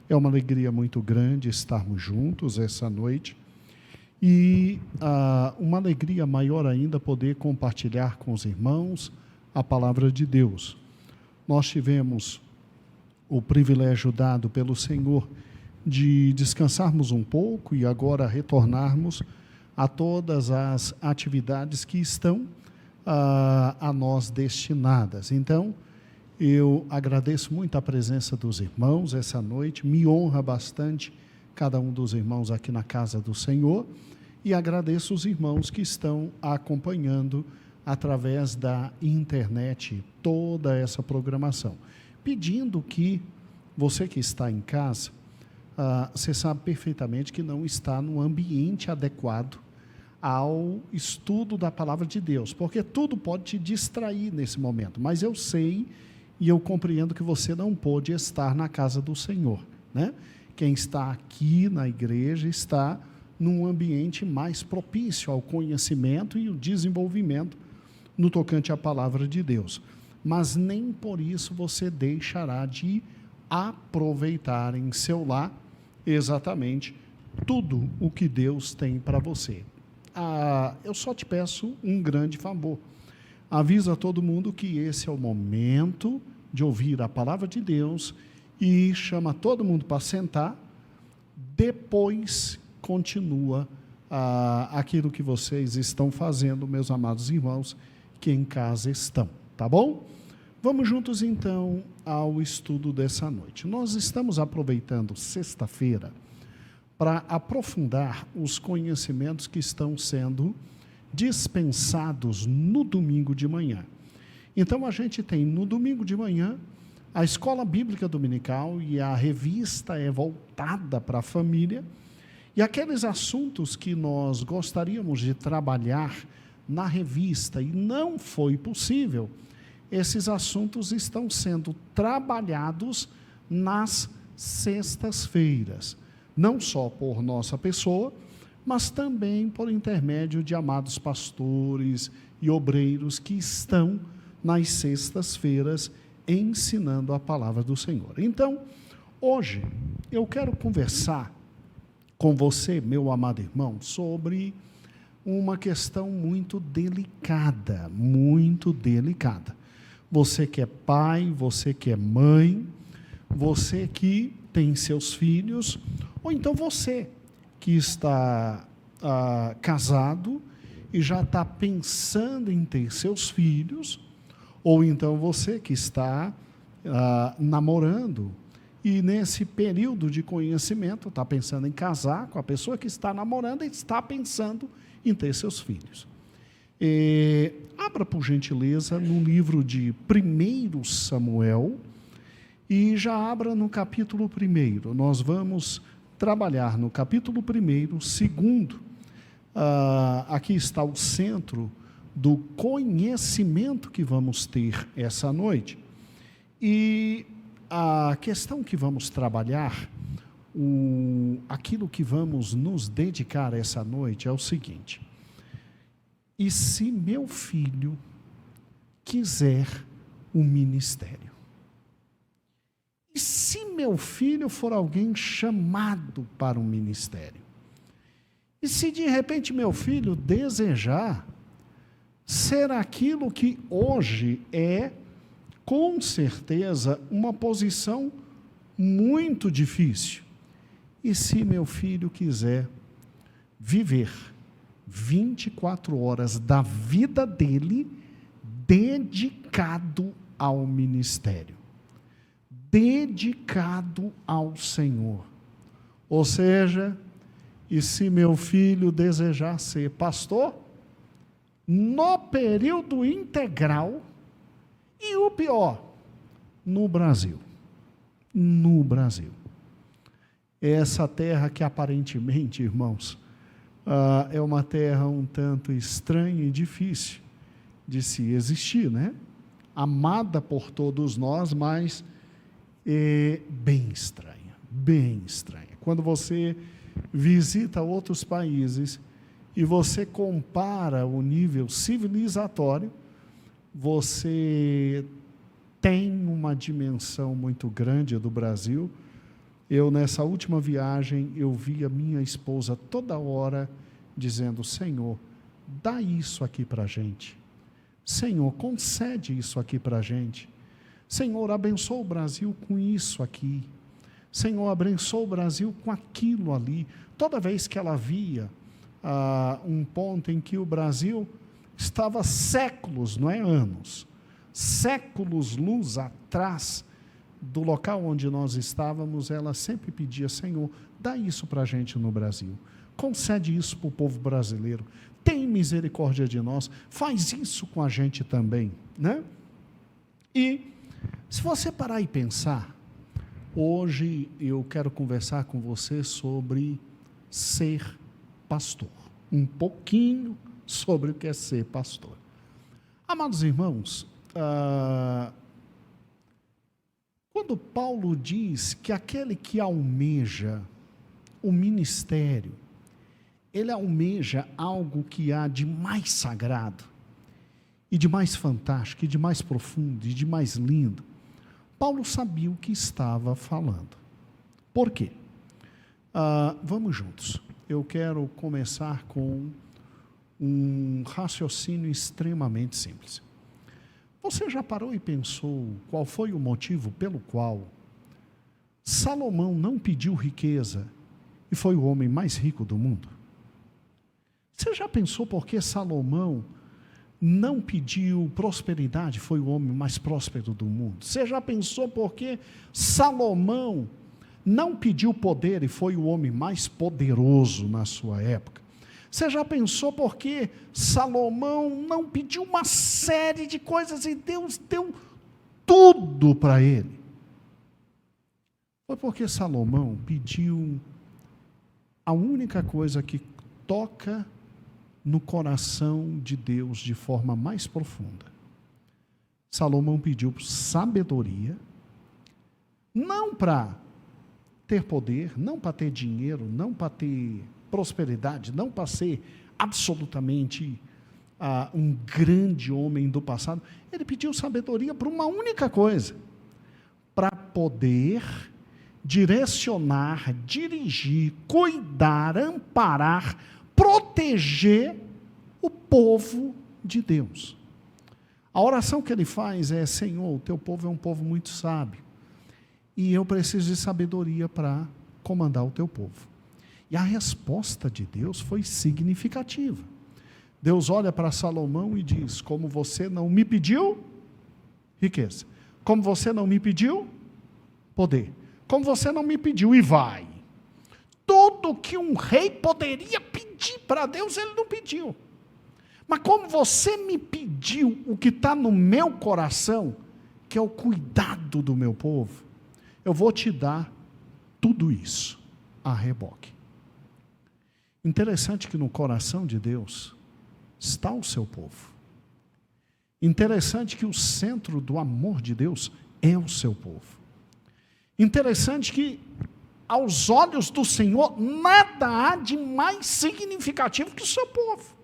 É uma alegria muito grande estarmos juntos essa noite e uma alegria maior ainda poder compartilhar com os irmãos a palavra de Deus. Nós tivemos o privilégio dado pelo Senhor de descansarmos um pouco e agora retornarmos a todas as atividades que estão a nós destinadas. Então, eu agradeço muito a presença dos irmãos essa noite, me honra bastante cada um dos irmãos aqui na casa do Senhor e agradeço os irmãos que estão acompanhando através da internet toda essa programação. Pedindo que você que está em casa, você sabe perfeitamente que não está no ambiente adequado ao estudo da palavra de Deus, porque tudo pode te distrair nesse momento, mas eu sei e eu compreendo que você não pôde estar na casa do Senhor, né? Quem está aqui na igreja está num ambiente mais propício ao conhecimento e o desenvolvimento no tocante à palavra de Deus. Mas nem por isso você deixará de aproveitar em seu lar exatamente tudo o que Deus tem para você. Eu só te peço um grande favor. Avisa todo mundo que esse é o momento de ouvir a palavra de Deus e chama todo mundo para sentar. Depois continua aquilo que vocês estão fazendo, meus amados irmãos, que em casa estão, tá bom? Vamos juntos então ao estudo dessa noite. Nós estamos aproveitando sexta-feira para aprofundar os conhecimentos que estão sendo dispensados no domingo de manhã. Então, a gente tem no domingo de manhã a Escola Bíblica Dominical e a revista é voltada para a família e aqueles assuntos que nós gostaríamos de trabalhar na revista e não foi possível, esses assuntos estão sendo trabalhados nas sextas-feiras, não só por nossa pessoa, mas também por intermédio de amados pastores e obreiros que estão nas sextas-feiras ensinando a palavra do Senhor. Então, hoje, eu quero conversar com você, meu amado irmão, sobre uma questão muito delicada, muito delicada. Você que é pai, você que é mãe, você que tem seus filhos, ou então você que está casado e já está pensando em ter seus filhos, ou então você que está namorando e nesse período de conhecimento está pensando em casar com a pessoa que está namorando e está pensando em ter seus filhos. Abra por gentileza no livro de 1 Samuel e já abra no capítulo 1. Nós vamos trabalhar no capítulo 1, 2, aqui está o centro do conhecimento que vamos ter essa noite. E a questão que vamos trabalhar, aquilo que vamos nos dedicar essa noite é o seguinte: e se meu filho quiser o ministério? E se meu filho for alguém chamado para um ministério? E se de repente meu filho desejar ser aquilo que hoje é, com certeza, uma posição muito difícil? E se meu filho quiser viver 24 horas da vida dele dedicado ao ministério, dedicado ao Senhor? Ou seja, e se meu filho desejar ser pastor, no período integral, e o pior, no Brasil. No Brasil. Essa terra que aparentemente, irmãos, é uma terra um tanto estranha e difícil de se existir, né? Amada por todos nós, mas bem estranha, bem estranha. Quando você visita outros países e você compara o nível civilizatório, você tem uma dimensão muito grande do Brasil Nessa última viagem, eu vi a minha esposa toda hora dizendo: Senhor, dá isso aqui para a gente. Senhor, concede isso aqui para a gente. Senhor, abençoa o Brasil com isso aqui. Senhor, abençoa o Brasil com aquilo ali. Toda vez que ela via um ponto em que o Brasil estava séculos, não é anos, séculos-luz atrás do local onde nós estávamos, ela sempre pedia: Senhor, dá isso para a gente no Brasil. Concede isso para o povo brasileiro. Tem misericórdia de nós. Faz isso com a gente também, né? E se você parar e pensar, hoje eu quero conversar com você sobre ser pastor. Um pouquinho sobre o que é ser pastor. Amados irmãos, quando Paulo diz que aquele que almeja o ministério, ele almeja algo que há de mais sagrado, e de mais fantástico, e de mais profundo, e de mais lindo, Paulo sabia o que estava falando. Por quê? Vamos juntos. Eu quero começar com um raciocínio extremamente simples. Você já parou e pensou qual foi o motivo pelo qual Salomão não pediu riqueza e foi o homem mais rico do mundo? Você já pensou por que Salomão não pediu prosperidade, foi o homem mais próspero do mundo? Você já pensou por que Salomão não pediu poder e foi o homem mais poderoso na sua época? Você já pensou por que Salomão não pediu uma série de coisas e Deus deu tudo para ele? Foi porque Salomão pediu a única coisa que toca no coração de Deus de forma mais profunda. Salomão pediu sabedoria, não para ter poder, não para ter dinheiro, não para ter prosperidade, não para ser absolutamente um grande homem do passado. Ele pediu sabedoria para uma única coisa: para poder direcionar, dirigir, cuidar, amparar, proteger o povo de Deus. A oração que ele faz é: Senhor, o teu povo é um povo muito sábio, e eu preciso de sabedoria para comandar o teu povo. E a resposta de Deus foi significativa. Deus olha para Salomão e diz: como você não me pediu riqueza, como você não me pediu poder, como você não me pediu, e vai. Tudo que um rei poderia pedir para Deus, ele não pediu. Mas como você me pediu o que está no meu coração, que é o cuidado do meu povo, eu vou te dar tudo isso a reboque. Interessante que no coração de Deus está o seu povo. Interessante que o centro do amor de Deus é o seu povo. Interessante que aos olhos do Senhor nada há de mais significativo que o seu povo.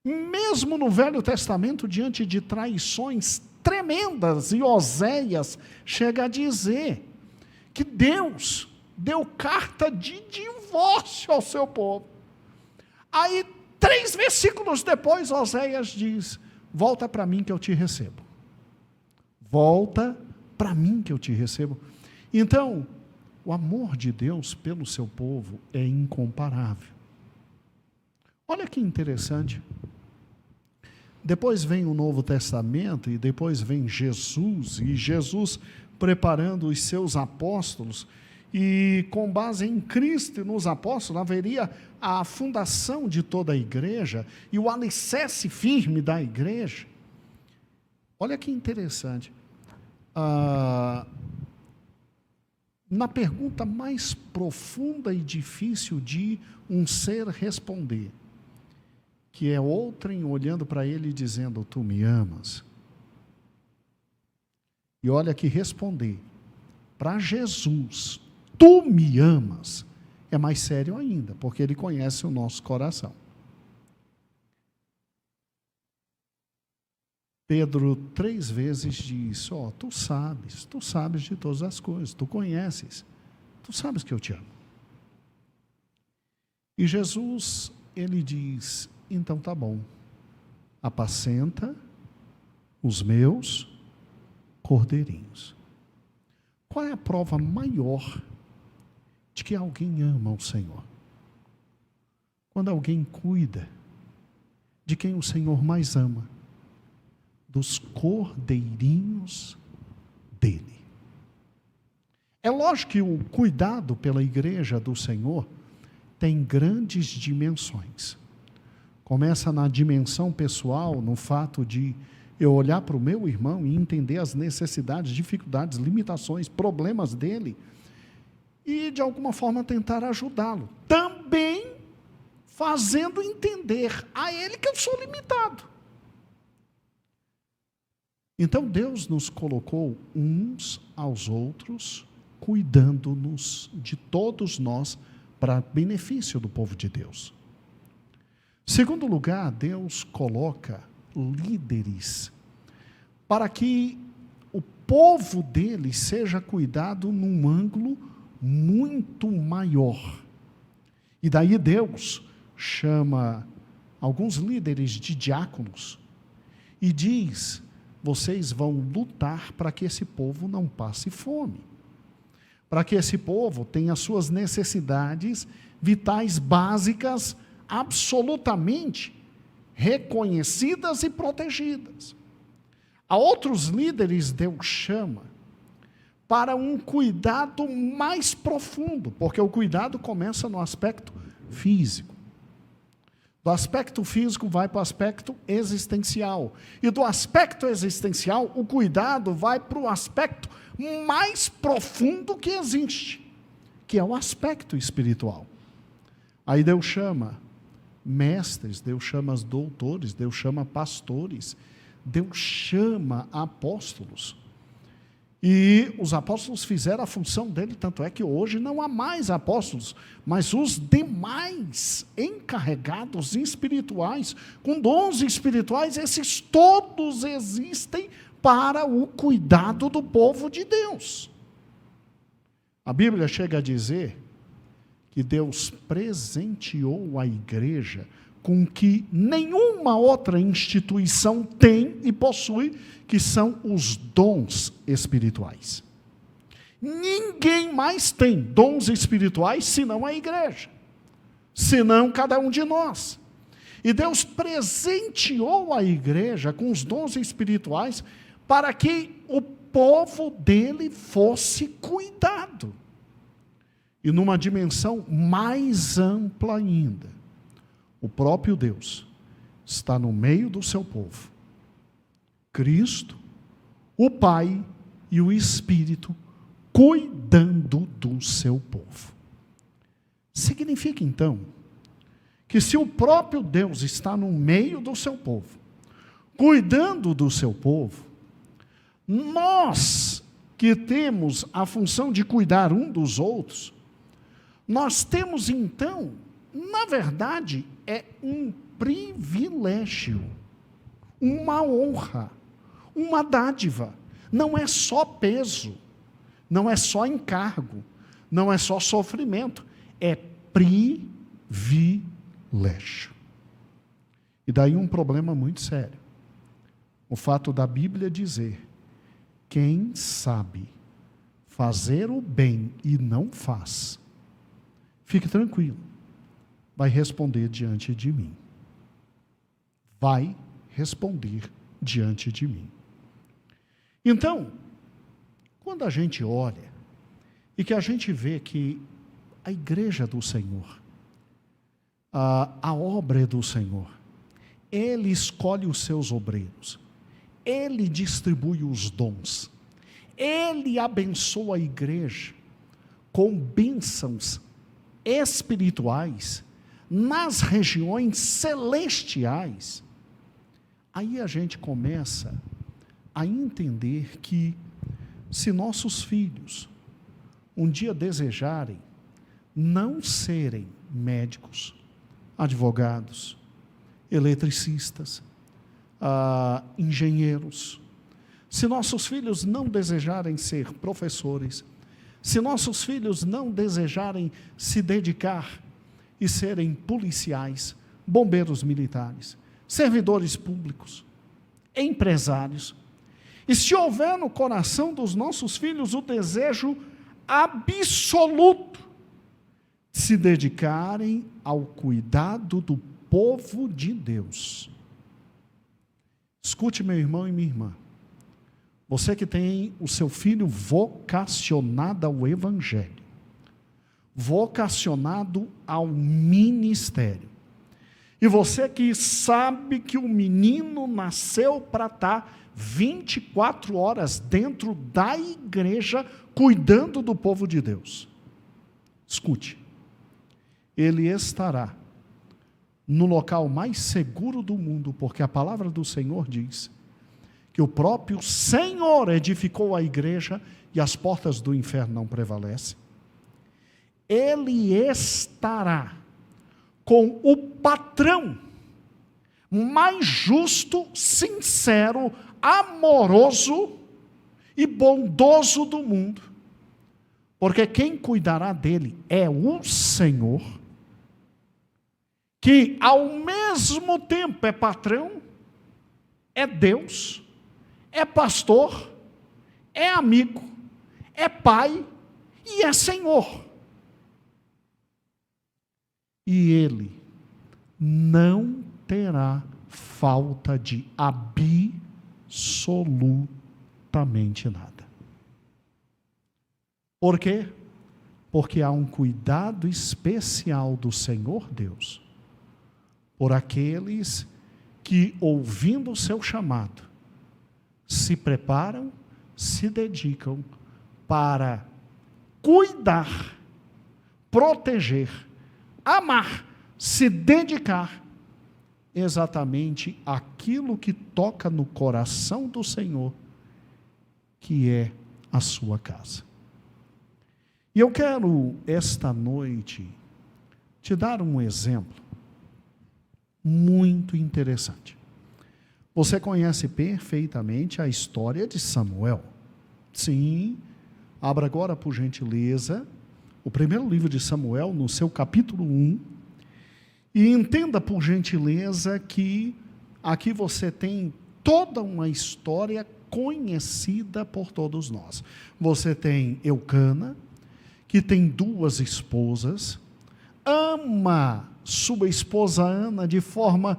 Mesmo no Velho Testamento, diante de traições tremendas, e Oséias chega a dizer que Deus deu carta de divórcio ao seu povo. Aí, 3 versículos depois, Oséias diz: volta para mim que eu te recebo. Volta para mim que eu te recebo. Então, o amor de Deus pelo seu povo é incomparável. Olha que interessante. Depois vem o Novo Testamento, e depois vem Jesus, e Jesus preparando os seus apóstolos, e com base em Cristo e nos apóstolos, haveria a fundação de toda a igreja, e o alicerce firme da igreja. Olha que interessante. Na pergunta mais profunda e difícil de um ser responder, que é outrem olhando para ele e dizendo: tu me amas? E olha que responder para Jesus: tu me amas? É mais sério ainda, porque ele conhece o nosso coração. Pedro 3 vezes diz: tu sabes de todas as coisas, tu conheces, tu sabes que eu te amo. E Jesus, ele diz: então tá bom, apacenta os meus cordeirinhos. Qual é a prova maior de que alguém ama o Senhor? Quando alguém cuida de quem o Senhor mais ama, dos cordeirinhos dele. É lógico que o cuidado pela igreja do Senhor tem grandes dimensões. Começa na dimensão pessoal, no fato de eu olhar para o meu irmão e entender as necessidades, dificuldades, limitações, problemas dele e de alguma forma tentar ajudá-lo. Também fazendo entender a ele que eu sou limitado. Então Deus nos colocou uns aos outros, cuidando-nos de todos nós, para benefício do povo de Deus. Segundo lugar, Deus coloca líderes para que o povo dele seja cuidado num ângulo muito maior. E daí Deus chama alguns líderes de diáconos e diz: vocês vão lutar para que esse povo não passe fome, para que esse povo tenha suas necessidades vitais básicas absolutamente reconhecidas e protegidas. A outros líderes Deus chama para um cuidado mais profundo, porque o cuidado começa no aspecto físico. Do aspecto físico vai para o aspecto existencial. E do aspecto existencial, o cuidado vai para o aspecto mais profundo que existe, que é o aspecto espiritual. Aí Deus chama mestres, Deus chama doutores, Deus chama pastores, Deus chama apóstolos. E os apóstolos fizeram a função dele, tanto é que hoje não há mais apóstolos, mas os demais encarregados espirituais, com dons espirituais, esses todos existem para o cuidado do povo de Deus. A Bíblia chega a dizer que Deus presenteou a igreja com que nenhuma outra instituição tem e possui, que são os dons espirituais. Ninguém mais tem dons espirituais senão a igreja, senão cada um de nós. E Deus presenteou a igreja com os dons espirituais para que o povo dele fosse cuidado. E numa dimensão mais ampla ainda, o próprio Deus está no meio do seu povo. Cristo, o Pai e o Espírito cuidando do seu povo. Significa então que se o próprio Deus está no meio do seu povo, cuidando do seu povo, nós que temos a função de cuidar um dos outros, nós temos então, na verdade, é um privilégio, uma honra, uma dádiva. Não é só peso, não é só encargo, não é só sofrimento, é privilégio. E daí um problema muito sério. O fato da Bíblia dizer: quem sabe fazer o bem e não faz, fique tranquilo, vai responder diante de mim. Vai responder diante de mim. Então, quando a gente olha e que a gente vê que a igreja do Senhor, a obra é do Senhor, Ele escolhe os seus obreiros, Ele distribui os dons, Ele abençoa a igreja com bênçãos espirituais nas regiões celestiais. Aí a gente começa a entender que se nossos filhos um dia desejarem não serem médicos, advogados, eletricistas, engenheiros, se nossos filhos não desejarem ser professores, se nossos filhos não desejarem se dedicar e serem policiais, bombeiros militares, servidores públicos, empresários, e se houver no coração dos nossos filhos o desejo absoluto de se dedicarem ao cuidado do povo de Deus. Escute, meu irmão e minha irmã, você que tem o seu filho vocacionado ao evangelho, vocacionado ao ministério, e você que sabe que o menino nasceu para estar 24 horas dentro da igreja, cuidando do povo de Deus, escute, ele estará no local mais seguro do mundo, porque a palavra do Senhor diz que o próprio Senhor edificou a igreja e as portas do inferno não prevalecem. Ele estará com o patrão mais justo, sincero, amoroso e bondoso do mundo, porque quem cuidará dele é o Senhor, que ao mesmo tempo é patrão, é Deus, é pastor, é amigo, é pai e é Senhor. E ele não terá falta de absolutamente nada. Por quê? Porque há um cuidado especial do Senhor Deus por aqueles que, ouvindo o seu chamado, se preparam, se dedicam para cuidar, proteger, amar, se dedicar exatamente àquilo que toca no coração do Senhor, que é a sua casa. E eu quero, esta noite, te dar um exemplo muito interessante. Você conhece perfeitamente a história de Samuel. Sim, abra agora, por gentileza, o primeiro livro de Samuel, no seu capítulo 1, e entenda, por gentileza, que aqui você tem toda uma história conhecida por todos nós. Você tem Eucana, que tem 2 esposas, ama sua esposa Ana de forma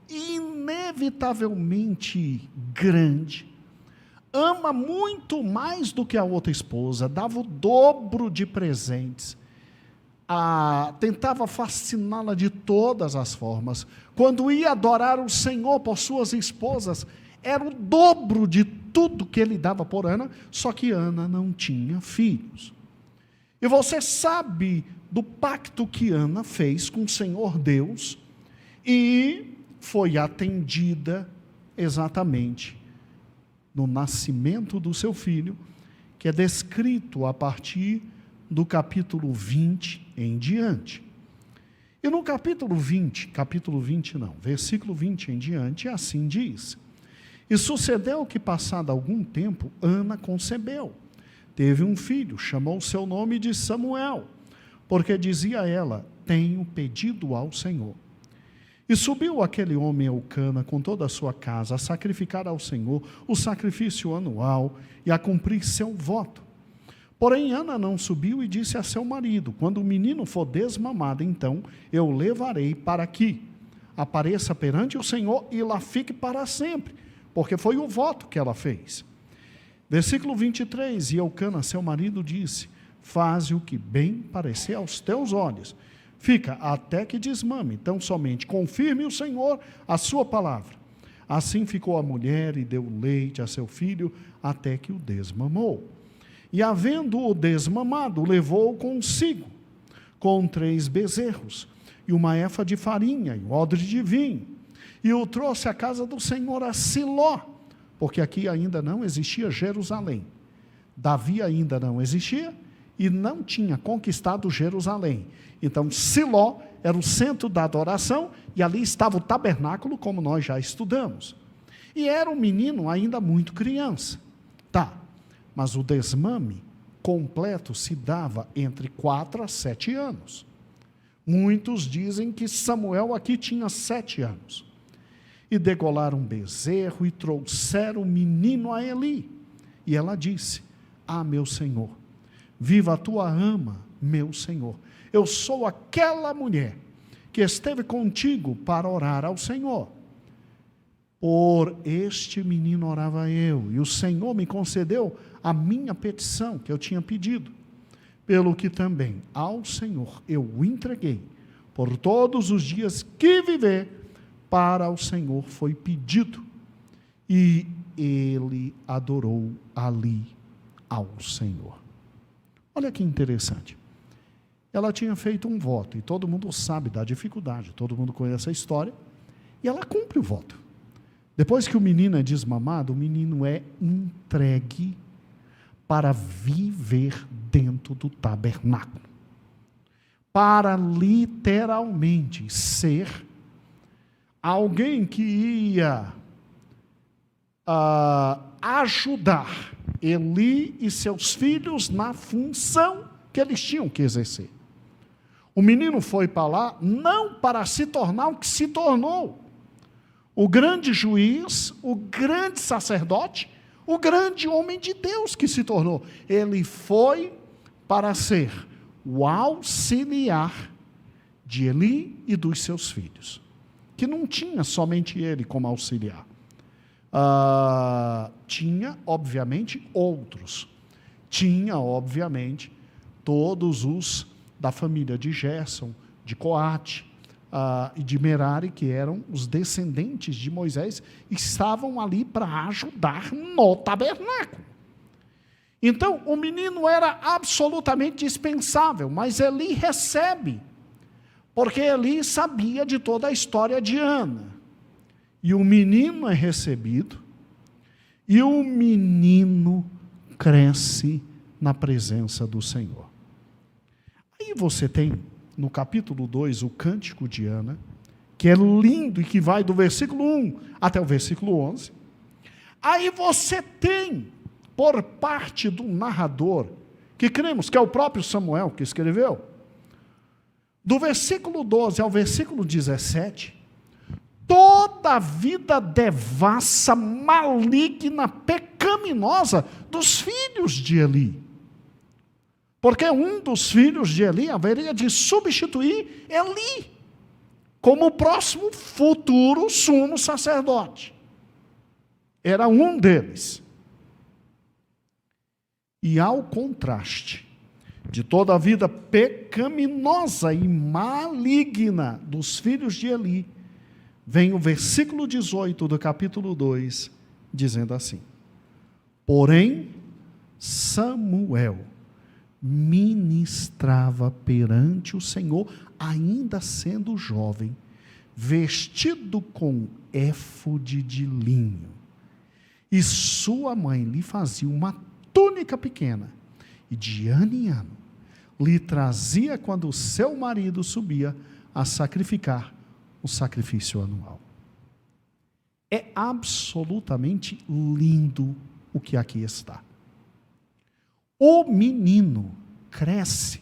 inevitavelmente grande, ama muito mais do que a outra esposa, dava o dobro de presentes, tentava fasciná-la de todas as formas. Quando ia adorar o Senhor por suas esposas, era o dobro de tudo que ele dava por Ana, só que Ana não tinha filhos. E você sabe do pacto que Ana fez com o Senhor Deus, e foi atendida exatamente no nascimento do seu filho, que é descrito a partir do capítulo 20 em diante. E no versículo 20 em diante, assim diz: E sucedeu que, passado algum tempo, Ana concebeu, teve um filho, chamou seu nome de Samuel, porque dizia ela: tenho pedido ao Senhor. E subiu aquele homem Eucana com toda a sua casa a sacrificar ao Senhor o sacrifício anual e a cumprir seu voto. Porém Ana não subiu e disse a seu marido: quando o menino for desmamado, então eu levarei para que apareça perante o Senhor e lá fique para sempre, porque foi o voto que ela fez. Versículo 23, e Eucana, seu marido, disse: faze o que bem parecer aos teus olhos, fica até que desmame, então somente confirme o Senhor a sua palavra. Assim ficou a mulher e deu leite a seu filho até que o desmamou. E havendo-o desmamado, levou-o consigo, com 3 bezerros, e uma efa de farinha, e um odre de vinho, e o trouxe à casa do Senhor a Siló, porque aqui ainda não existia Jerusalém. Davi ainda não existia, e não tinha conquistado Jerusalém. Então Siló era o centro da adoração, e ali estava o tabernáculo, como nós já estudamos. E era um menino ainda muito criança. Tá, mas o desmame completo se dava entre 4 a 7 anos. Muitos dizem que Samuel aqui tinha 7 anos. E degolaram um bezerro e trouxeram o menino a Eli. E ela disse: ah, meu senhor, viva a tua ama, meu senhor. Eu sou aquela mulher que esteve contigo para orar ao Senhor. Por este menino orava eu, e o Senhor me concedeu a minha petição que eu tinha pedido. Pelo que também ao Senhor eu o entreguei, por todos os dias que viver, para o Senhor foi pedido. E ele adorou ali ao Senhor. Olha que interessante. Ela tinha feito um voto, e todo mundo sabe da dificuldade, todo mundo conhece a história, e ela cumpre o voto. Depois que o menino é desmamado, o menino é entregue para viver dentro do tabernáculo. Para literalmente ser alguém que ia ajudar Eli e seus filhos na função que eles tinham que exercer. O menino foi para lá não para se tornar o que se tornou. O grande juiz, o grande sacerdote, o grande homem de Deus que se tornou. Ele foi para ser o auxiliar de Eli e dos seus filhos. Que não tinha somente ele como auxiliar. Tinha, obviamente, outros. Tinha, obviamente, todos os da família de Gerson, de Coate e de Merari, que eram os descendentes de Moisés, e estavam ali para ajudar no tabernáculo. Então, o menino era absolutamente dispensável, mas Eli recebe, porque Eli sabia de toda a história de Ana. E o menino é recebido, e o menino cresce na presença do Senhor. Aí você tem, no capítulo 2, o Cântico de Ana, que é lindo e que vai do versículo 1 até o versículo 11. Aí você tem, por parte do narrador, que cremos que é o próprio Samuel que escreveu, do versículo 12 ao versículo 17, toda a vida devassa, maligna, pecaminosa dos filhos de Eli. Porque um dos filhos de Eli haveria de substituir Eli como o próximo futuro sumo sacerdote. Era um deles. E ao contraste de toda a vida pecaminosa e maligna dos filhos de Eli, vem o versículo 18 do capítulo 2, dizendo assim: porém, Samuel ministrava perante o Senhor, ainda sendo jovem, vestido com éfode de linho. E sua mãe lhe fazia uma túnica pequena, e de ano em ano lhe trazia quando seu marido subia a sacrificar o sacrifício anual. É absolutamente lindo o que aqui está. O menino cresce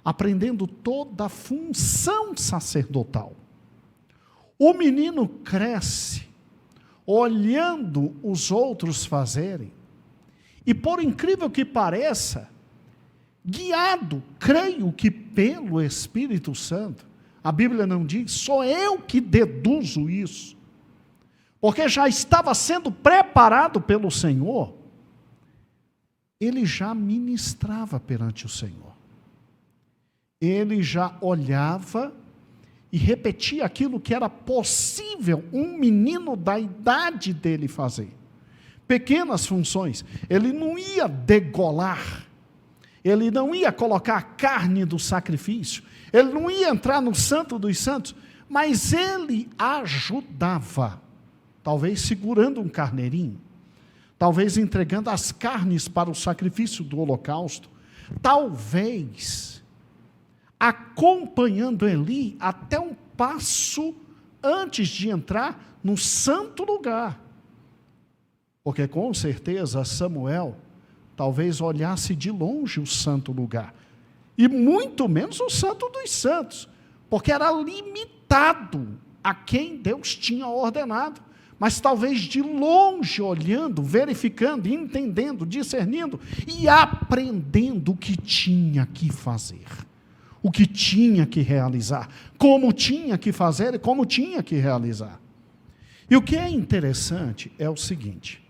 aprendendo toda a função sacerdotal. O menino cresce olhando os outros fazerem, e por incrível que pareça, guiado, creio que pelo Espírito Santo. A Bíblia não diz, sou eu que deduzo isso, porque já estava sendo preparado pelo Senhor. Ele já ministrava perante o Senhor. Ele já olhava e repetia aquilo que era possível um menino da idade dele fazer. Pequenas funções. Ele não ia degolar, ele não ia colocar a carne do sacrifício, ele não ia entrar no Santo dos Santos, mas ele ajudava, talvez segurando um carneirinho, talvez entregando as carnes para o sacrifício do holocausto, talvez acompanhando Eli até um passo antes de entrar no santo lugar. Porque com certeza Samuel talvez olhasse de longe o santo lugar, e muito menos o santo dos santos, porque era limitado a quem Deus tinha ordenado, mas talvez de longe olhando, verificando, entendendo, discernindo e aprendendo o que tinha que fazer, o que tinha que realizar, como tinha que fazer e como tinha que realizar. E o que é interessante é o seguinte: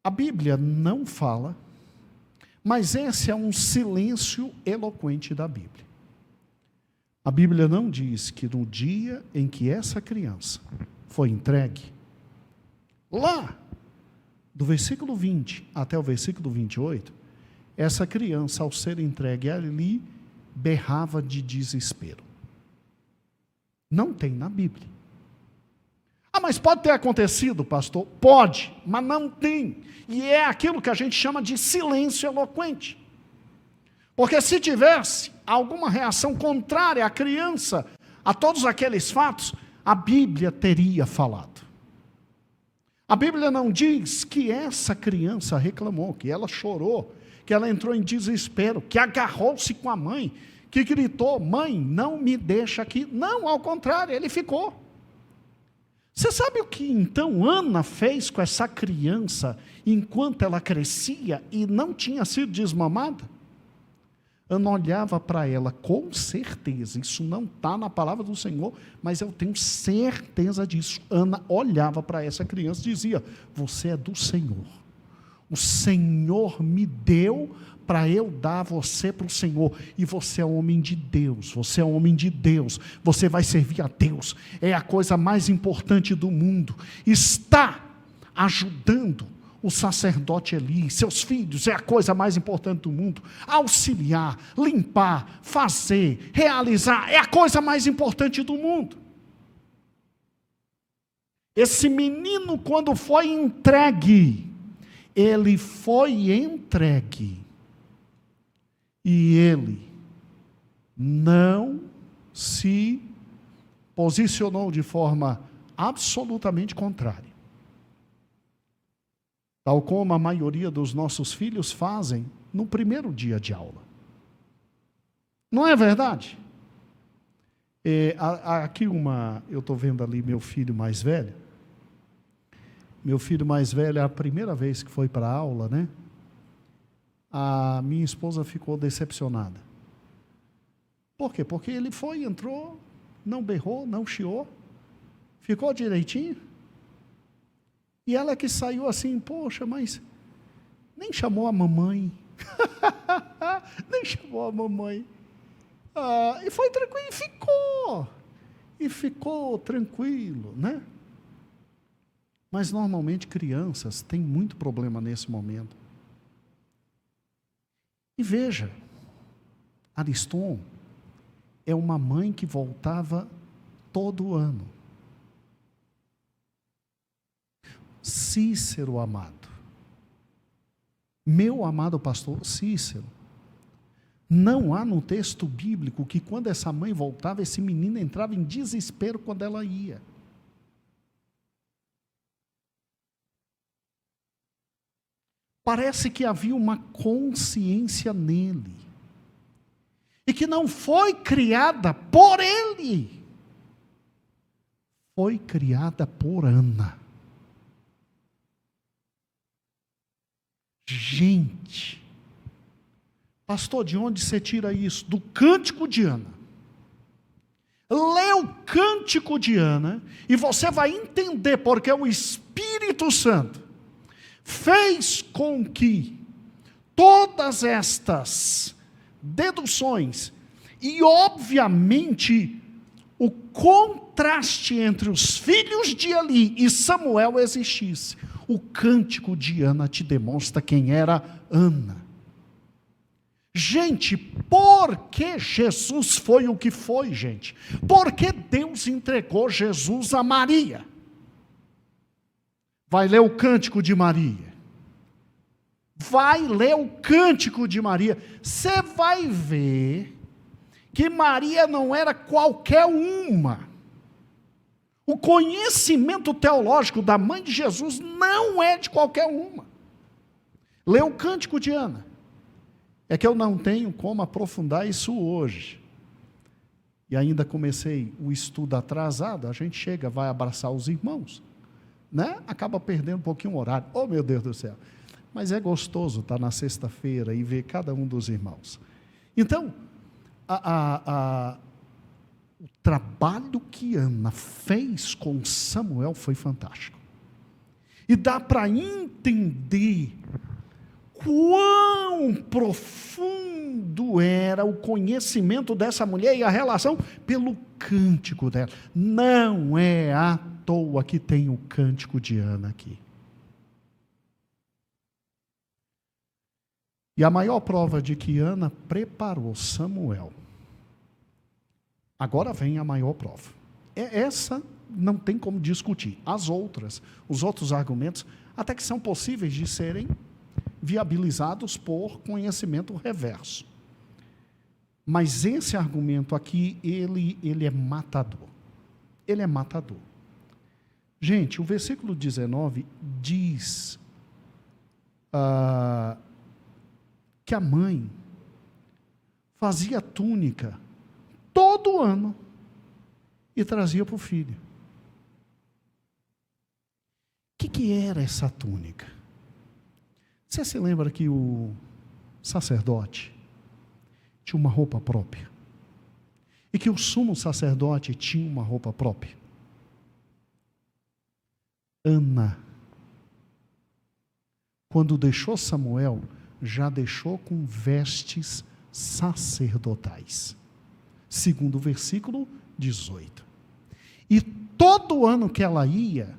a Bíblia não fala, mas esse é um silêncio eloquente da Bíblia. A Bíblia não diz que no dia em que essa criança foi entregue, lá, do versículo 20 até o versículo 28, essa criança, ao ser entregue ali, berrava de desespero. Não tem na Bíblia. Ah, mas pode ter acontecido, pastor? Pode, mas não tem. E é aquilo que a gente chama de silêncio eloquente. Porque se tivesse alguma reação contrária à criança, a todos aqueles fatos, a Bíblia teria falado. A Bíblia não diz que essa criança reclamou, que ela chorou, que ela entrou em desespero, que agarrou-se com a mãe, que gritou: mãe, não me deixa aqui. Não, ao contrário, ele ficou. Você sabe o que então Ana fez com essa criança enquanto ela crescia e não tinha sido desmamada? Ana olhava para ela com certeza, isso não está na palavra do Senhor, mas eu tenho certeza disso. Ana olhava para essa criança e dizia: você é do Senhor, o Senhor me deu para eu dar você para o Senhor, e você é homem de Deus, você é homem de Deus, você vai servir a Deus, é a coisa mais importante do mundo. Está ajudando o sacerdote Eli, seus filhos, é a coisa mais importante do mundo. Auxiliar, limpar, fazer, realizar, é a coisa mais importante do mundo. Esse menino, quando foi entregue, ele foi entregue, e ele não se posicionou de forma absolutamente contrária. Tal como a maioria dos nossos filhos fazem no primeiro dia de aula. Não é verdade? Eu estou vendo ali meu filho mais velho. Meu filho mais velho, é a primeira vez que foi para a aula, né? A minha esposa ficou decepcionada. Por quê? Porque ele foi, entrou, não berrou, não chiou, ficou direitinho. E ela que saiu assim: poxa, mas nem chamou a mamãe. Nem chamou a mamãe. E foi tranquilo, e ficou tranquilo, né? Mas normalmente crianças têm muito problema nesse momento. E veja, Ariston é uma mãe que voltava todo ano. Cícero amado, meu amado pastor Cícero, não há no texto bíblico que quando essa mãe voltava, esse menino entrava em desespero quando ela ia. Parece que havia uma consciência nele, e que não foi criada por ele, foi criada por Ana. Gente, pastor, de onde você tira isso? Do Cântico de Ana. Lê o Cântico de Ana e você vai entender porque o Espírito Santo fez com que todas estas deduções e obviamente o contraste entre os filhos de Eli e Samuel existisse. O Cântico de Ana te demonstra quem era Ana. Gente, por que Jesus foi o que foi, gente? Por que Deus entregou Jesus a Maria? Vai ler o Cântico de Maria. Vai ler o Cântico de Maria. Você vai ver que Maria não era qualquer uma. O conhecimento teológico da mãe de Jesus não é de qualquer uma. Lê o Cântico de Ana. É que eu não tenho como aprofundar isso hoje. E ainda comecei o estudo atrasado, a gente chega, vai abraçar os irmãos, né? Acaba perdendo um pouquinho o horário. Oh, meu Deus do céu. Mas é gostoso estar na sexta-feira e ver cada um dos irmãos. Então, o trabalho que Ana fez com Samuel foi fantástico. E dá para entender quão profundo era o conhecimento dessa mulher e a relação pelo cântico dela. Não é à toa que tem o cântico de Ana aqui. E a maior prova de que Ana preparou Samuel. Agora vem a maior prova. Essa não tem como discutir. As outras, os outros argumentos, até que são possíveis de serem viabilizados por conhecimento reverso. Mas esse argumento aqui, ele é matador. Ele é matador. Gente, o versículo 19 diz que a mãe fazia túnica todo ano e trazia para o filho. O que era essa túnica? Você se lembra que o sacerdote tinha uma roupa própria? E que o sumo sacerdote tinha uma roupa própria? Ana, quando deixou Samuel, já deixou com vestes sacerdotais. Segundo o versículo 18. E todo ano que ela ia,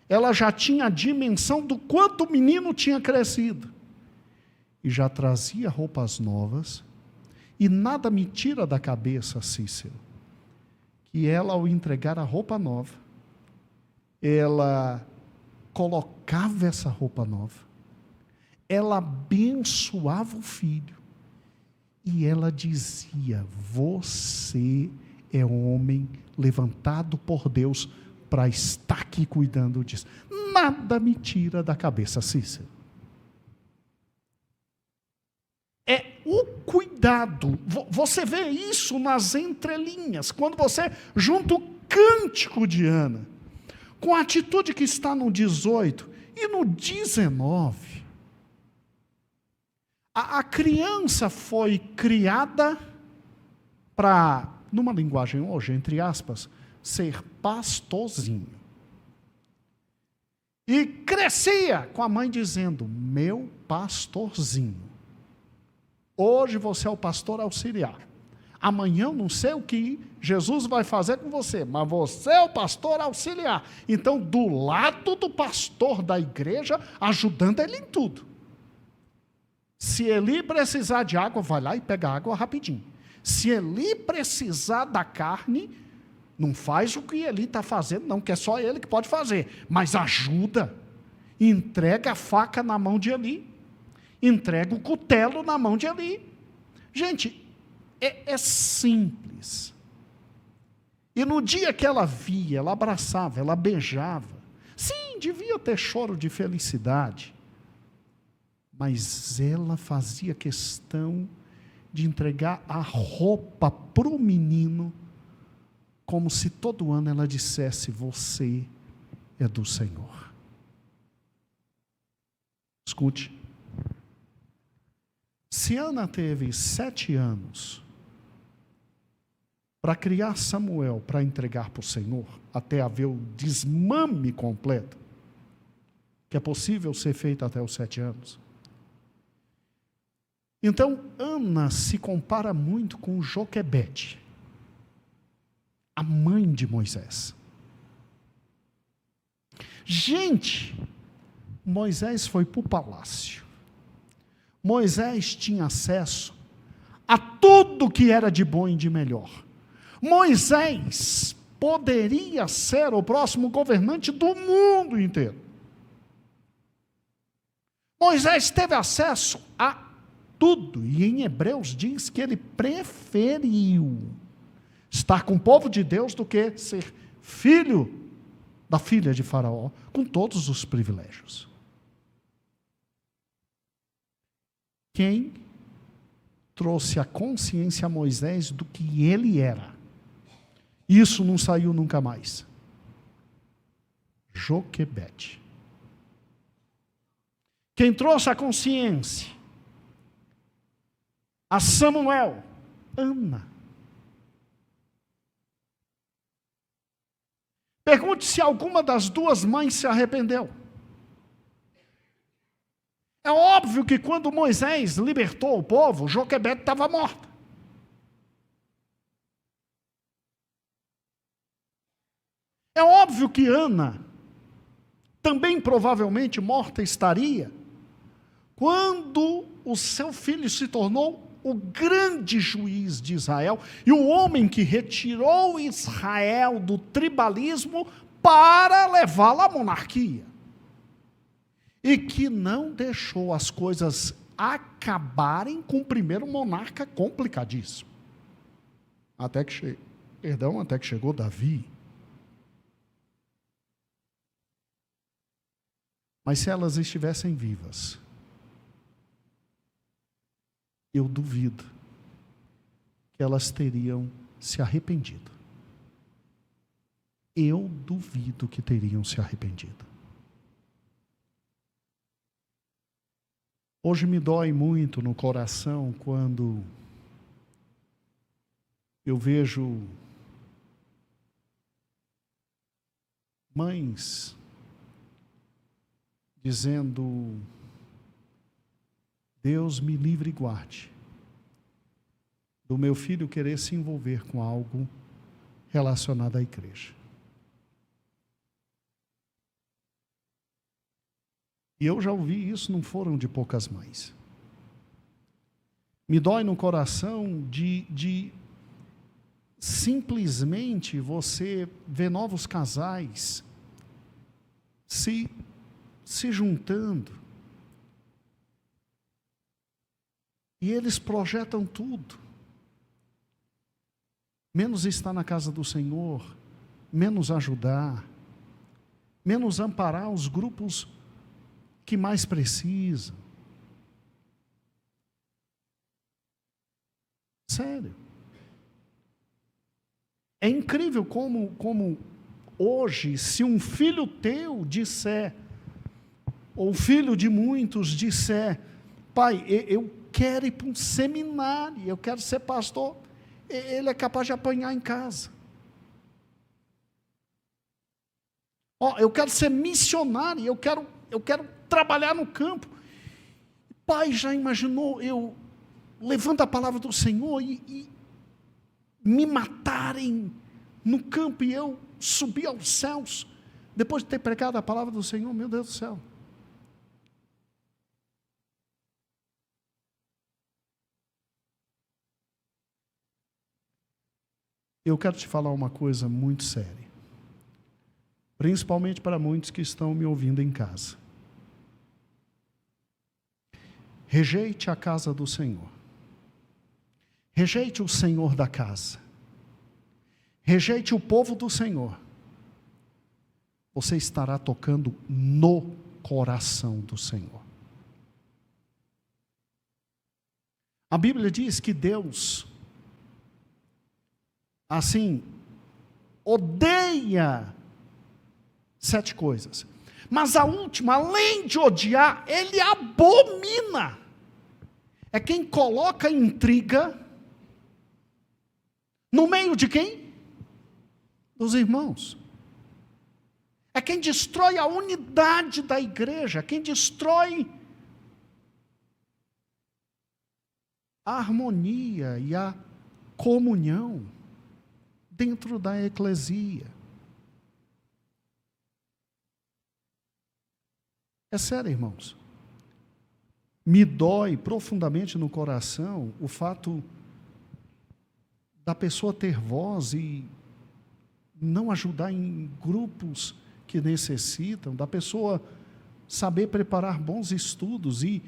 ela já tinha a dimensão do quanto o menino tinha crescido. E já trazia roupas novas. E nada me tira da cabeça, Cícero, que ela, ao entregar a roupa nova, ela colocava essa roupa nova, ela abençoava o filho, e ela dizia: você é homem levantado por Deus para estar aqui cuidando disso. Nada me tira da cabeça, Cícero. É o cuidado. Você vê isso nas entrelinhas, quando você junta o cântico de Ana, com a atitude que está no 18 e no 19. A criança foi criada para, numa linguagem hoje, entre aspas, ser pastorzinho. E crescia com a mãe dizendo: meu pastorzinho. Hoje você é o pastor auxiliar. Amanhã eu não sei o que Jesus vai fazer com você, mas você é o pastor auxiliar. Então, do lado do pastor da igreja, ajudando ele em tudo. Se ele precisar de água, vai lá e pega água rapidinho. Se ele precisar da carne, não faz o que ele está fazendo, não, que é só ele que pode fazer. Mas ajuda. Entrega a faca na mão de Eli. Entrega o cutelo na mão de Eli. Gente, é simples. E no dia que ela via, ela abraçava, ela beijava. Sim, devia ter choro de felicidade. Mas ela fazia questão de entregar a roupa para o menino, como se todo ano ela dissesse: você é do Senhor. Escute. Se Ana teve 7 anos para criar Samuel, para entregar para o Senhor, até haver o desmame completo, que é possível ser feito até os 7 anos. Então, Ana se compara muito com Joquebede, a mãe de Moisés. Gente, Moisés foi para o palácio. Moisés tinha acesso a tudo que era de bom e de melhor. Moisés poderia ser o próximo governante do mundo inteiro. Moisés teve acesso a tudo, e em Hebreus diz que ele preferiu estar com o povo de Deus do que ser filho da filha de Faraó, com todos os privilégios. Quem trouxe a consciência a Moisés do que ele era? Isso não saiu nunca mais. Joquebede. Quem trouxe a consciência a Samuel? Ana. Pergunte se alguma das duas mães se arrependeu. É óbvio que quando Moisés libertou o povo, Joquebede estava morta. É óbvio que Ana também provavelmente morta estaria quando o seu filho se tornou o grande juiz de Israel e o homem que retirou Israel do tribalismo para levá-la à monarquia. E que não deixou as coisas acabarem com o primeiro monarca complicadíssimo. Até que chegou Davi. Mas se elas estivessem vivas, eu duvido que elas teriam se arrependido. Eu duvido que teriam se arrependido. Hoje me dói muito no coração quando eu vejo mães dizendo: Deus me livre e guarde do meu filho querer se envolver com algo relacionado à igreja. E eu já ouvi isso, não foram de poucas mães. Me dói no coração de simplesmente você ver novos casais se juntando. E eles projetam tudo. Menos estar na casa do Senhor, menos ajudar, menos amparar os grupos que mais precisam. Sério. É incrível como hoje, se um filho teu disser, ou filho de muitos disser: pai, eu quero ir para um seminário, eu quero ser pastor, ele é capaz de apanhar em casa. Eu quero ser missionário, eu quero trabalhar no campo. Pai, já imaginou eu levando a palavra do Senhor e me matarem no campo e eu subir aos céus, depois de ter pregado a palavra do Senhor? Meu Deus do céu. Eu quero te falar uma coisa muito séria, principalmente para muitos que estão me ouvindo em casa. Rejeite a casa do Senhor. Rejeite o Senhor da casa. Rejeite o povo do Senhor. Você estará tocando no coração do Senhor. A Bíblia diz que Deus, assim, odeia 7 coisas. Mas a última, além de odiar, ele abomina. É quem coloca intriga no meio de quem? Dos irmãos. É quem destrói a unidade da igreja, quem destrói a harmonia e a comunhão dentro da eclesia. É sério, irmãos. Me dói profundamente no coração o fato da pessoa ter voz e não ajudar em grupos que necessitam, da pessoa saber preparar bons estudos e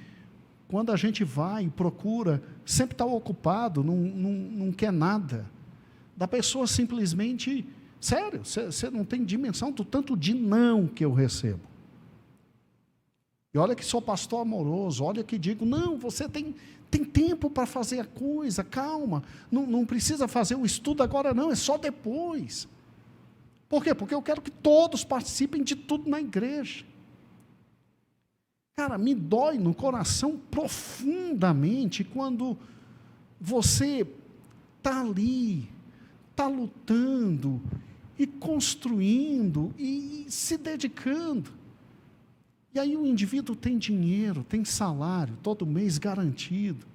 quando a gente vai e procura, sempre está ocupado, não quer nada. Da pessoa simplesmente Sério, você não tem dimensão do tanto de não que eu recebo. E olha que sou pastor amoroso, olha que digo, não, você tem tempo para fazer a coisa, calma, não precisa fazer o estudo agora não, é só depois. Por quê? Porque eu quero que todos participem de tudo na igreja. Cara, me dói no coração profundamente quando você está ali, está lutando e construindo e se dedicando. E aí o indivíduo tem dinheiro, tem salário, todo mês garantido,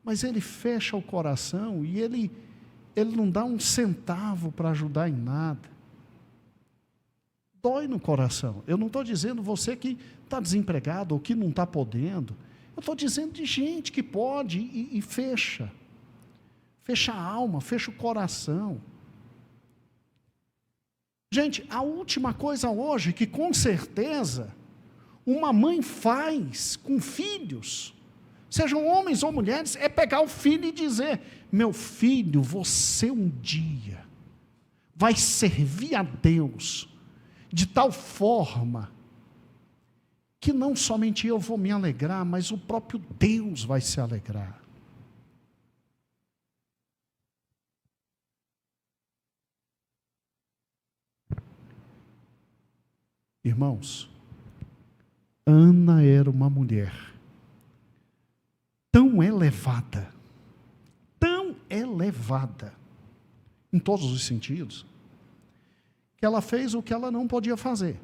mas ele fecha o coração e ele não dá um centavo para ajudar em nada. Dói no coração. Eu não estou dizendo você que está desempregado ou que não está podendo. Eu estou dizendo de gente que pode e fecha. Fecha a alma, fecha o coração. Gente, a última coisa hoje que com certeza uma mãe faz com filhos, sejam homens ou mulheres, é pegar o filho e dizer: meu filho, você um dia vai servir a Deus de tal forma que não somente eu vou me alegrar, mas o próprio Deus vai se alegrar. Irmãos, Ana era uma mulher tão elevada, em todos os sentidos, que ela fez o que ela não podia fazer.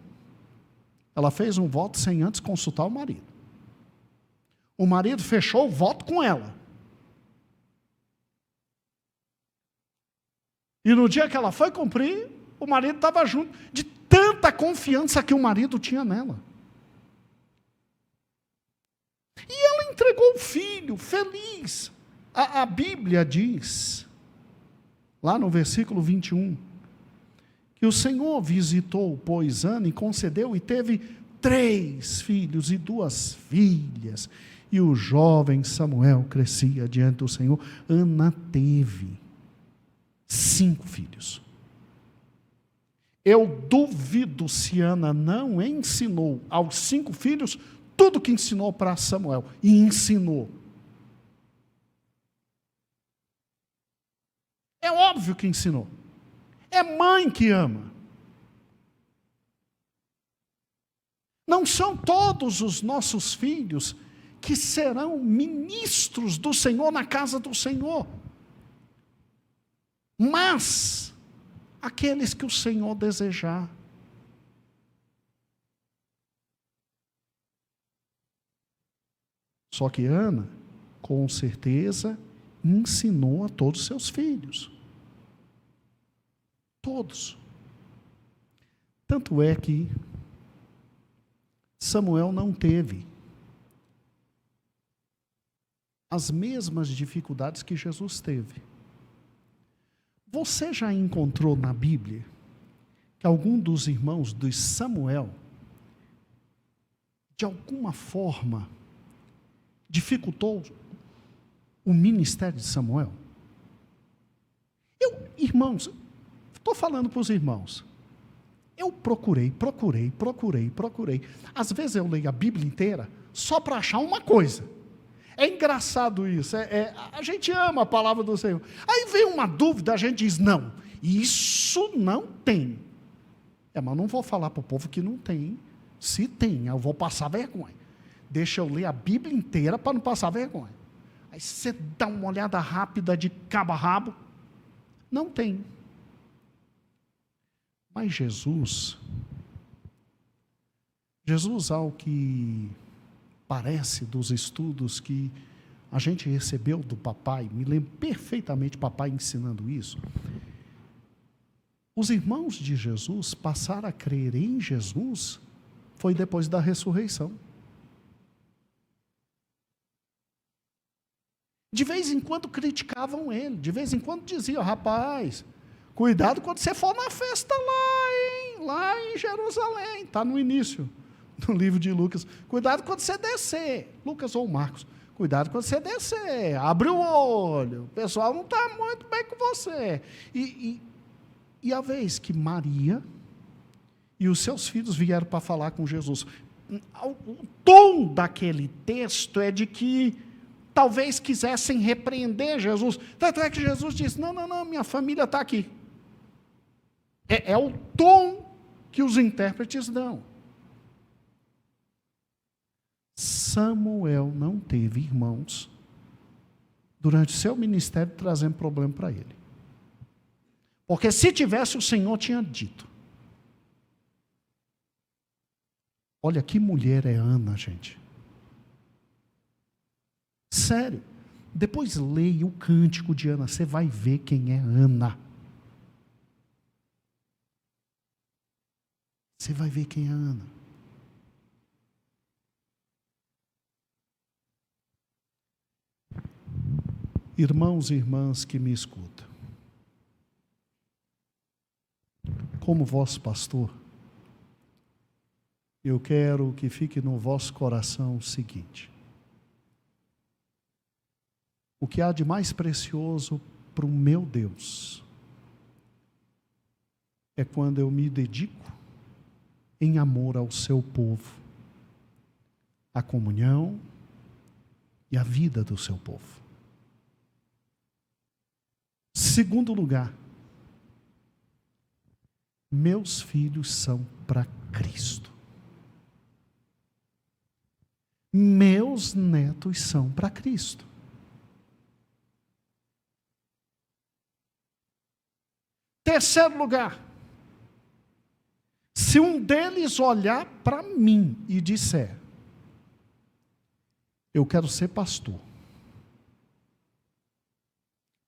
Ela fez um voto sem antes consultar o marido. O marido fechou o voto com ela. E no dia que ela foi cumprir, o marido estava junto, de tanta confiança que o marido tinha nela. E ela entregou o filho, feliz. A Bíblia diz, lá no versículo 21, que o Senhor visitou, pois, Ana e concedeu, e teve 3 filhos e 2 filhas. E o jovem Samuel crescia diante do Senhor. Ana teve 5 filhos. Eu duvido se Ana não ensinou aos 5 filhos tudo que ensinou para Samuel. E ensinou. É óbvio que ensinou. É mãe que ama. Não são todos os nossos filhos que serão ministros do Senhor na casa do Senhor. Mas aqueles que o Senhor desejar. Só que Ana, com certeza, ensinou a todos os seus filhos. Todos. Tanto é que Samuel não teve as mesmas dificuldades que Jesus teve. Você já encontrou na Bíblia que algum dos irmãos de Samuel, de alguma forma, dificultou o ministério de Samuel? Irmãos, estou falando para os irmãos, eu procurei. Às vezes eu leio a Bíblia inteira só para achar uma coisa. É engraçado isso, a gente ama a palavra do Senhor. Aí vem uma dúvida, a gente diz, não, isso não tem. Mas não vou falar para o povo que não tem. Se tem, eu vou passar vergonha. Deixa eu ler a Bíblia inteira para não passar vergonha. Aí você dá uma olhada rápida de cabo a rabo, não tem. Mas Jesus, ao que parece dos estudos que a gente recebeu do papai, me lembro perfeitamente o papai ensinando isso, os irmãos de Jesus passaram a crer em Jesus, foi depois da ressurreição. De vez em quando criticavam ele, de vez em quando diziam, rapaz, cuidado quando você for na festa lá em Jerusalém, está no início do livro de Lucas, cuidado quando você descer, Lucas ou Marcos, cuidado quando você descer, abre o olho, o pessoal não está muito bem com você, e E a vez que Maria e os seus filhos vieram para falar com Jesus, o tom daquele texto é de que talvez quisessem repreender Jesus. Tanto é que Jesus disse: não, minha família está aqui. É o tom que os intérpretes dão. Samuel não teve irmãos durante seu ministério trazendo problema para ele. Porque se tivesse, o Senhor tinha dito. Olha que mulher é Ana, gente. Sério. Depois leia o cântico de Ana, você vai ver quem é Ana. Você vai ver quem é Ana. Irmãos e irmãs que me escutam, como vosso pastor, eu quero que fique no vosso coração o seguinte: o que há de mais precioso para o meu Deus é quando eu me dedico em amor ao seu povo, à comunhão e à vida do seu povo. Segundo lugar, meus filhos são para Cristo. Meus netos são para Cristo. Terceiro lugar, se um deles olhar para mim e disser: eu quero ser pastor,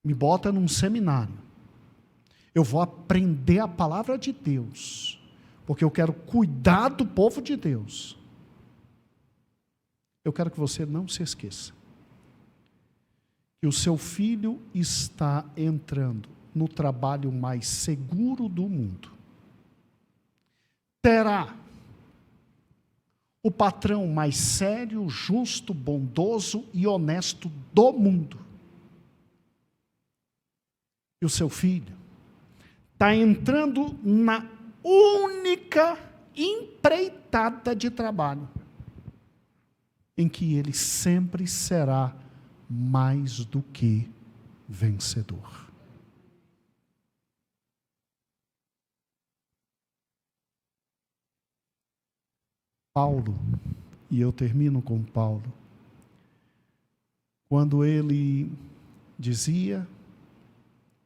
me bota num seminário, eu vou aprender a palavra de Deus, porque eu quero cuidar do povo de Deus. Eu quero que você não se esqueça que o seu filho está entrando no trabalho mais seguro do mundo. Terá o patrão mais sério, justo, bondoso e honesto do mundo. E o seu filho está entrando na única empreitada de trabalho em que ele sempre será mais do que vencedor. Paulo, e eu termino com Paulo, quando ele dizia: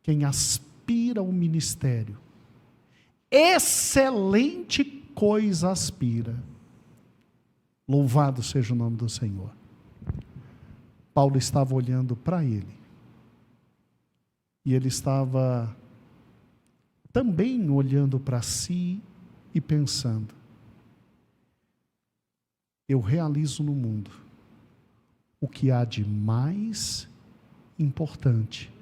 quem aspira ao ministério, excelente coisa aspira. Louvado seja o nome do Senhor. Paulo estava olhando para ele. E ele estava também olhando para si e pensando: eu realizo no mundo o que há de mais importante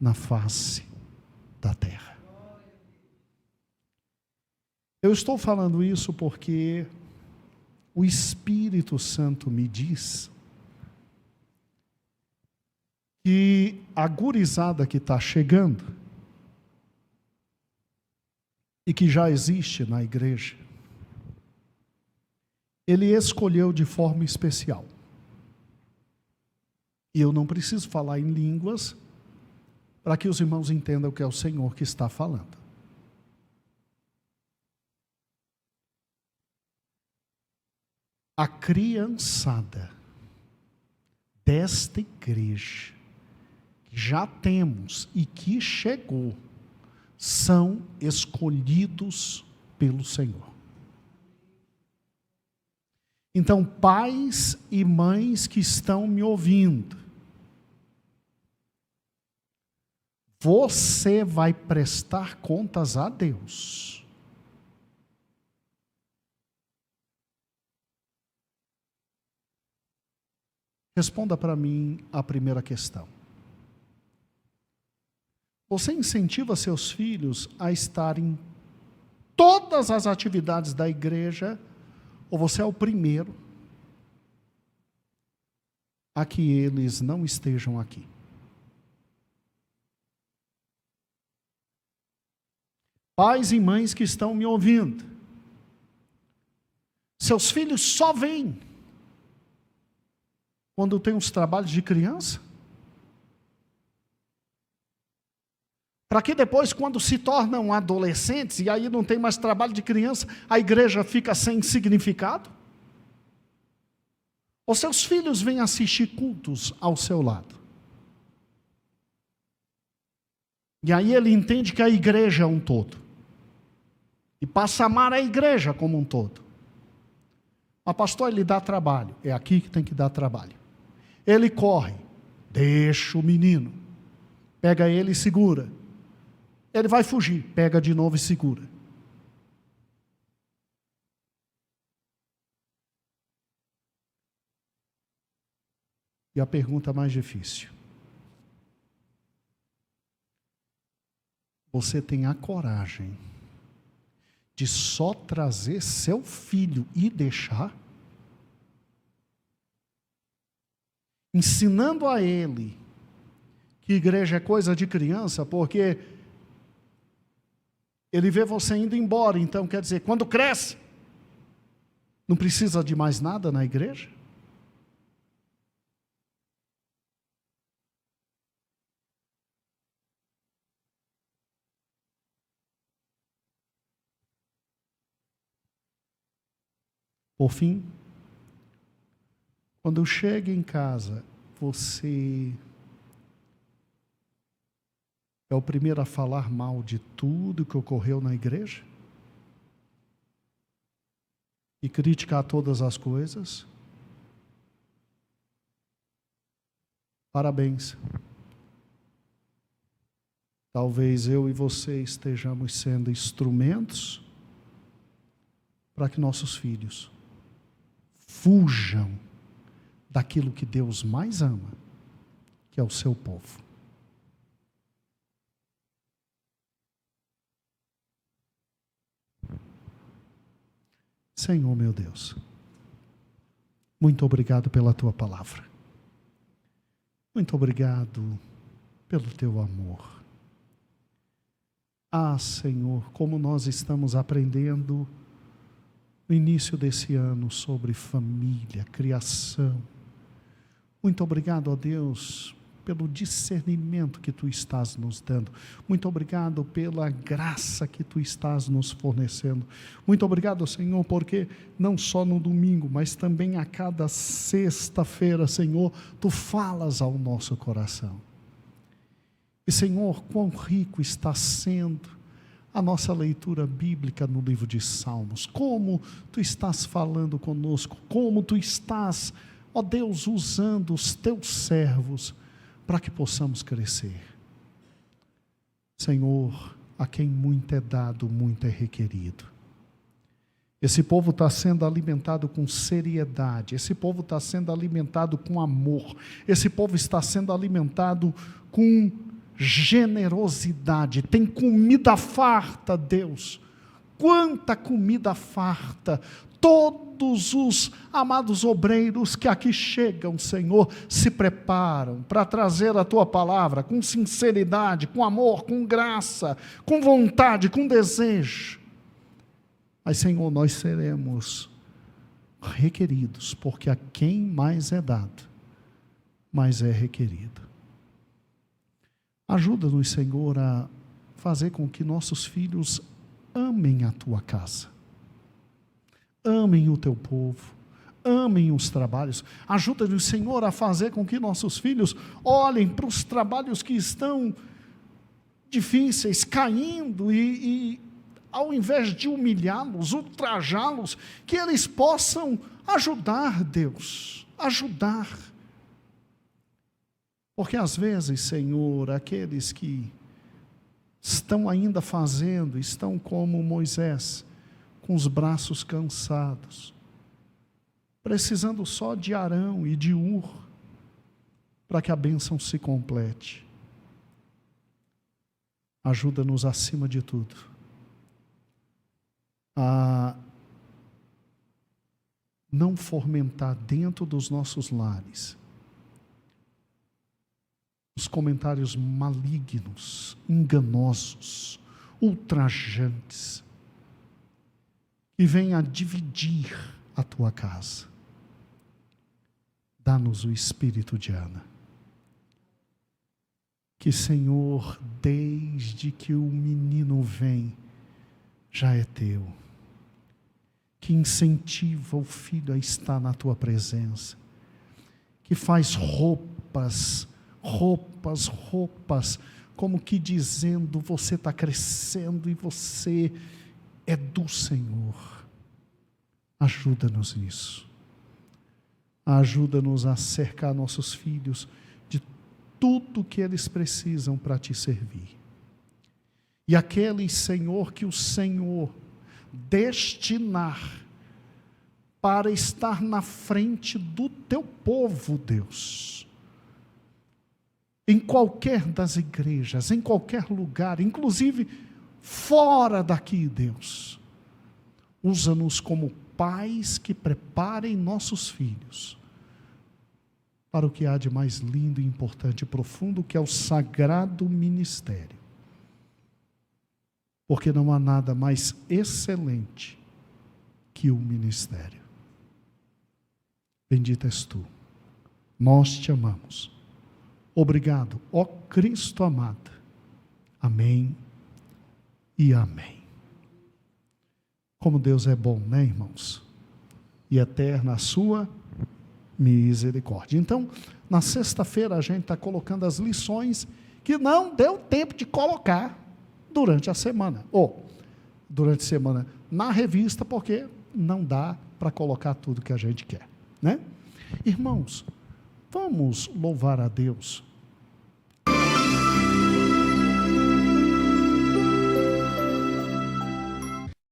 na face da terra. Eu estou falando isso porque o Espírito Santo me diz que a gurizada que está chegando e que já existe na igreja, ele escolheu de forma especial. E eu não preciso falar em línguas para que os irmãos entendam que é o Senhor que está falando. A criançada desta igreja, que já temos e que chegou, são escolhidos pelo Senhor. Então, pais e mães que estão me ouvindo, você vai prestar contas a Deus. Responda para mim a primeira questão. Você incentiva seus filhos a estarem em todas as atividades da igreja, ou você é o primeiro a que eles não estejam aqui? Pais e mães que estão me ouvindo, seus filhos só vêm quando tem os trabalhos de criança, para que depois, quando se tornam adolescentes, e aí não tem mais trabalho de criança, a igreja fica sem significado? Ou seus filhos vêm assistir cultos ao seu lado? E aí ele entende que a igreja é um todo. E passa a amar a igreja como um todo. Mas pastor, ele dá trabalho. É aqui que tem que dar trabalho. Ele corre. Deixa o menino. Pega ele e segura. Ele vai fugir. Pega de novo e segura. E a pergunta mais difícil. Você tem a coragem de só trazer seu filho e deixar? Ensinando a ele que igreja é coisa de criança, porque ele vê você indo embora, então quer dizer, quando cresce, não precisa de mais nada na igreja? Por fim, quando chega em casa, você é o primeiro a falar mal de tudo que ocorreu na igreja? E criticar todas as coisas? Parabéns. Talvez eu e você estejamos sendo instrumentos para que nossos filhos fujam daquilo que Deus mais ama, que é o seu povo. Senhor meu Deus, muito obrigado pela tua palavra. Muito obrigado pelo teu amor. Ah, Senhor, como nós estamos aprendendo no início desse ano sobre família, criação. Muito obrigado, ó Deus, pelo discernimento que tu estás nos dando. Muito obrigado pela graça que tu estás nos fornecendo. Muito obrigado, Senhor, porque não só no domingo, mas também a cada sexta-feira, Senhor, tu falas ao nosso coração. E, Senhor, quão rico está sendo a nossa leitura bíblica no livro de Salmos. Como tu estás falando conosco, como tu estás, ó Deus, usando os teus servos para que possamos crescer. Senhor, a quem muito é dado, muito é requerido. Esse povo está sendo alimentado com seriedade, esse povo está sendo alimentado com amor, esse povo está sendo alimentado com generosidade, tem comida farta, Deus, quanta comida farta. Todos os amados obreiros que aqui chegam, Senhor, se preparam para trazer a tua palavra com sinceridade, com amor, com graça, com vontade, com desejo. Mas, Senhor, nós seremos requeridos, porque a quem mais é dado, mais é requerido. Ajuda-nos, Senhor, a fazer com que nossos filhos amem a tua casa, amem o teu povo, amem os trabalhos. Ajuda-nos, Senhor, a fazer com que nossos filhos olhem para os trabalhos que estão difíceis, caindo, e ao invés de humilhá-los, ultrajá-los, que eles possam ajudar, Deus, ajudar. Porque às vezes, Senhor, aqueles que estão ainda fazendo, estão como Moisés, com os braços cansados, precisando só de Arão e de Ur, para que a bênção se complete. Ajuda-nos acima de tudo a não fomentar dentro dos nossos lares os comentários malignos, enganosos, ultrajantes, que venha dividir a tua casa. Dá-nos o espírito de Ana. Que, Senhor, desde que o menino vem, já é teu. Que incentiva o filho a estar na tua presença. Que faz roupas, como que dizendo, você está crescendo e você é do Senhor. Ajuda-nos nisso. Ajuda-nos a cercar nossos filhos de tudo que eles precisam para te servir. E aqueles, Senhor, que o Senhor destinar para estar na frente do teu povo, Deus, em qualquer das igrejas, em qualquer lugar, inclusive fora daqui, Deus, usa-nos como pais que preparem nossos filhos para o que há de mais lindo, importante e profundo, que é o sagrado ministério. Porque não há nada mais excelente que o ministério. Bendito és tu. Nós te amamos. Obrigado, ó Cristo amado. Amém e amém. Como Deus é bom, né, irmãos? E eterna a sua misericórdia. Então, na sexta-feira a gente está colocando as lições que não deu tempo de colocar durante a semana. Ou, durante a semana na revista, porque não dá para colocar tudo que a gente quer, né? Irmãos, vamos louvar a Deus